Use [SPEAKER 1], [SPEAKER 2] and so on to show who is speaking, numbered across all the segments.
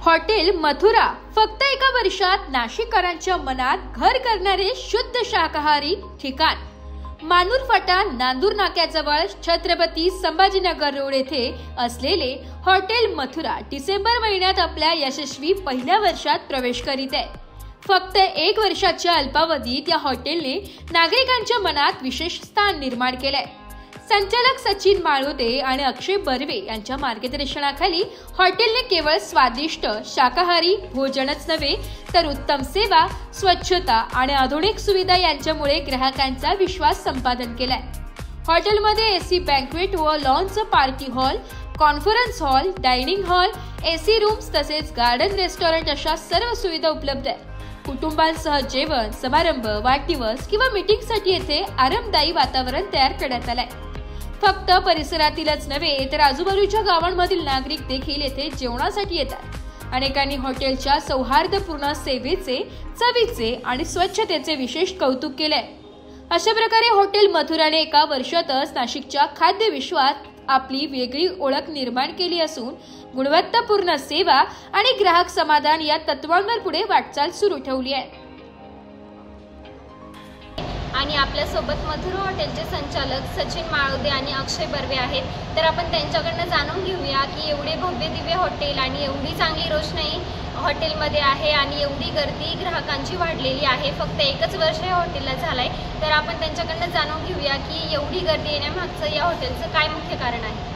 [SPEAKER 1] Hotel Mathura फक्त एका वर्षात नाशिककरांच्या मनात घर करणारे शुद्ध शाकाहारी ठिकाण। मानूर फाटा नांदूर नाक्याजवळ छत्रपती संभाजीनगर रोड येथे असलेले हॉटेल मथुरा डिसेंबर महिन्यात आपल्या यशस्वी पहिल्या वर्षात प्रवेश करीत आहे। फक्त 1 वर्षाच्या अल्पावधीत या हॉटेलने नागरिकांच्या मनात विशेष स्थान निर्माण केले। संचालक सचिन माळोदे आणि अक्षय बर्वे यांच्या मार्गदर्शनाखाली हॉटेलने केवळ स्वादिष्ट शाकाहारी भोजनच नव्हे तर उत्तम सेवा, स्वच्छता आणि आधुनिक सुविधा यांच्यामुळे ग्राहकांचा विश्वास संपादन केलाय। हॉटेलमध्ये एसी बँक्वेट व lawns party hall, conference hall, dining hall, AC rooms तसेच गार्डन रेस्टॉरंट अशा सर्व सुविधा उपलब्ध आहेत। कुटुंबांसह जेवण, समारंभ, वाढदिवस किंवा मीटिंगसाठी येथे आरामदायी वातावरण तयार करण्यात आलंय। फक्त परिसरातीलच नव्हे तर आजूबाजूच्या गावांमधील नागरिक देखील येथे जेवणासाठी येतात। अनेकांनी हॉटेलच्या सौहार्दपूर्ण सेवेचे, चवीचे आणि स्वच्छतेचे विशेष कौतुक केले। अशा प्रकारे हॉटेल मथुराने एका वर्षातच नाशिकच्या खाद्य विश्वात आपली वेगळी ओळख निर्माण केली असून गुणवत्तापूर्ण सेवा आणि ग्राहक समाधान या तत्वांवर पुढे वाटचाल सुरू ठेवली आहे।
[SPEAKER 2] आणि आपल्या सोबत मथुरा हॉटेलचे संचालक सचिन माळोदे आणि अक्षय बर्वे आहेत। तर आपण त्यांच्याकडून जाणून घेऊया की एवढे भव्य दिव्य हॉटेल आणि एवढी चांगली रोषणाई हॉटेलमध्ये आहे आणि एवढी गर्दी ग्राहकांची वाढलेली आहे। फक्त 1च वर्ष या हॉटेलला झालंय। तर आपण त्यांच्याकडून जाणून घेऊया की एवढी गर्दी येण्यामागचं या हॉटेलचं काय मुख्य कारण आहे।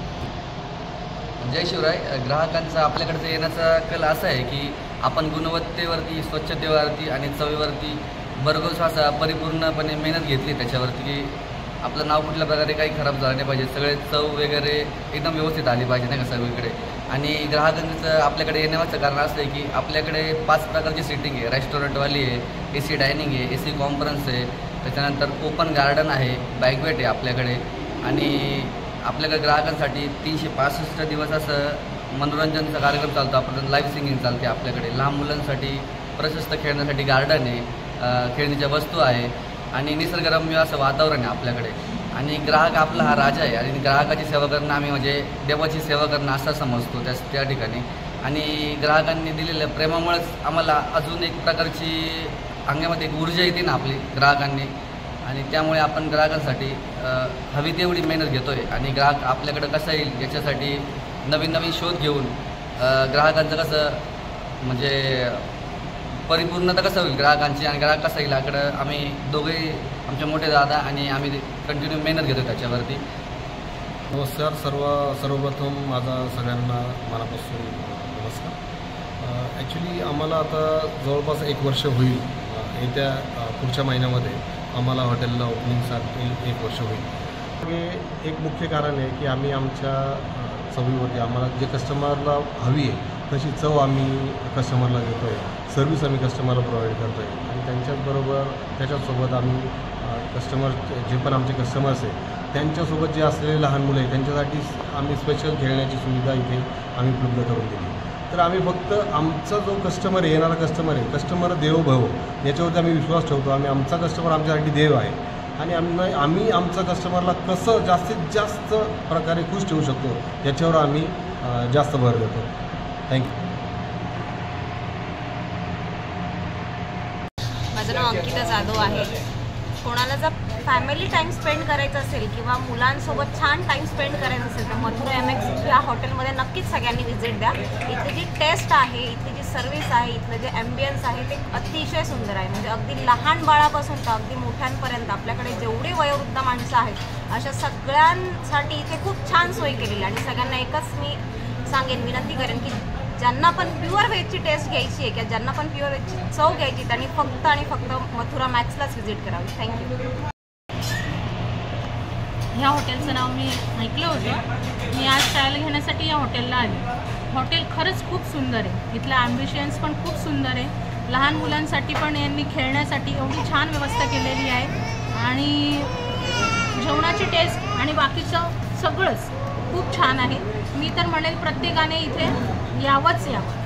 [SPEAKER 3] जय शिवराय। ग्राहकांचा आपल्याकडे येण्याचा कल असा आहे की आपण गुणवत्तेवरती, स्वच्छतेवरती आणि चवीवरती भरघोस असा परिपूर्णपणे मेहनत घेतली त्याच्यावरती की आपलं नाव कुठल्या प्रकारे काही खराब झालं नाही पाहिजे, सगळे चव वगैरे एकदम व्यवस्थित आली पाहिजे नाही का सगळीकडे। आणि ग्राहकांचं आपल्याकडे येण्याचं कारण असं आहे की आपल्याकडे 5 प्रकारची सीटिंग आहे, रेस्टॉरंटवाली आहे, एसी डायनिंग आहे, एसी कॉन्फरन्स आहे, त्याच्यानंतर ओपन गार्डन आहे, बँक्वेट आहे आपल्याकडे। आणि आपल्याकडे ग्राहकांसाठी 365 दिवस असं मनोरंजनचा कार्यक्रम चालतो, आपण लाईव्ह सिंगिंग चालते आपल्याकडे। लहान मुलांसाठी प्रशस्त खेळण्यासाठी गार्डन आहे, खेळणीच्या वस्तू आहे आणि निसर्गरम्य असं वातावरण आहे आपल्याकडे। आणि ग्राहक आपला हा राजा आहे आणि ग्राहकाची सेवा करणं आम्ही म्हणजे देवाची सेवा करणं असं समजतो त्या ठिकाणी। आणि ग्राहकांनी दिलेल्या प्रेमामुळेच आम्हाला अजून एक प्रकारची अंगामध्ये एक ऊर्जा येते ना आपली ग्राहकांनी, आणि त्यामुळे आपण ग्राहकांसाठी हवी तेवढी मेहनत घेतो आहे। आणि ग्राहक आपल्याकडं कसं येईल याच्यासाठी नवीन नवीन शोध घेऊन ग्राहकांचं कसं म्हणजे परिपूर्णता कसं होईल ग्राहकांची आणि ग्राहक कसं येईल याकडं आम्ही दोघेही आमचे मोठे दादा आणि आम्ही कंटिन्यू मेहनत घेतो त्याच्यावरती।
[SPEAKER 4] नमस्कार सर्वप्रथम माझा सगळ्यांना मनापासून नमस्कार। ॲक्च्युली आम्हाला आता जवळपास 1 वर्ष होईल, येत्या पुढच्या महिन्यामध्ये आम्हाला हॉटेलला ओपनिंगसाठी 1 वर्ष होईल। हे एक मुख्य कारण आहे की आम्ही आमच्या चवीवरती आम्हाला जे कस्टमरला हवी आहे तशी चव आम्ही कस्टमरला देतो आहे, सर्व्हिस आम्ही कस्टमरला प्रोव्हाइड करतो आहे। आणि त्याच्यासोबत आम्ही कस्टमर जे पण आमचे कस्टमर्स आहे त्यांच्यासोबत जे असलेले लहान मुलं आहे त्यांच्यासाठी आम्ही स्पेशल खेळण्याची सुविधा इथे आम्ही उपलब्ध करून दिली। तर आम्ही फक्त आमचा जो कस्टमर आहे, येणारा कस्टमर आहे, कस्टमर देवो भव याच्यावरती आम्ही विश्वास ठेवतो। आम्ही आमचा कस्टमर आमच्यासाठी देव आहे आणि आम्ही आमचा कस्टमरला कसं जास्तीत जास्त प्रकारे खुश ठेवू शकतो याच्यावर आम्ही जास्त भर देतो। थँक्यू।
[SPEAKER 5] माझं नाव अंकिता जाधव आहे। कोणाला जर फॅमिली टाईम स्पेंड करायचा असेल किंवा मुलांसोबत छान टाईम स्पेंड करायचा असेल तर मथुरा MX या हॉटेलमध्ये नक्कीच सगळ्यांनी व्हिजिट द्या। इथली जी टेस्ट आहे, इथली जी सर्व्हिस आहे, इथलं जे ॲम्बियन्स आहे ते अतिशय सुंदर आहे। म्हणजे अगदी लहान बाळापासून तर अगदी मोठ्यांपर्यंत आपल्याकडे जेवढे वयोवृद्ध माणसं आहेत अशा सगळ्यांसाठी इथे खूप छान सोय केलेली आहे। आणि सगळ्यांना एकच मी सांगेन, विनंती करेन की ज्यांना पण प्युअर व्हेजची टेस्ट घ्यायची आहे किंवा ज्यांना पण प्युअर व्हेजची चव घ्यायची त्यांनी फक्त आणि फक्त मथुरा मॅक्सलाच व्हिजिट करावी। थँक्यू।
[SPEAKER 6] ह्या हॉटेलचं नाव मी ऐकलं होतं, मी आज ट्रायल घेण्यासाठी या हॉटेलला आले। हॉटेल खरंच खूप सुंदर आहे, इथलं ॲम्बिशन्स पण खूप सुंदर आहे। लहान मुलांसाठी पण यांनी खेळण्यासाठी एवढी छान व्यवस्था केलेली आहे आणि जेवणाची टेस्ट आणि बाकीचं सगळंच खूप छान आहे। मी तर म्हणेल प्रत्येकाने इथे यावंच यावं।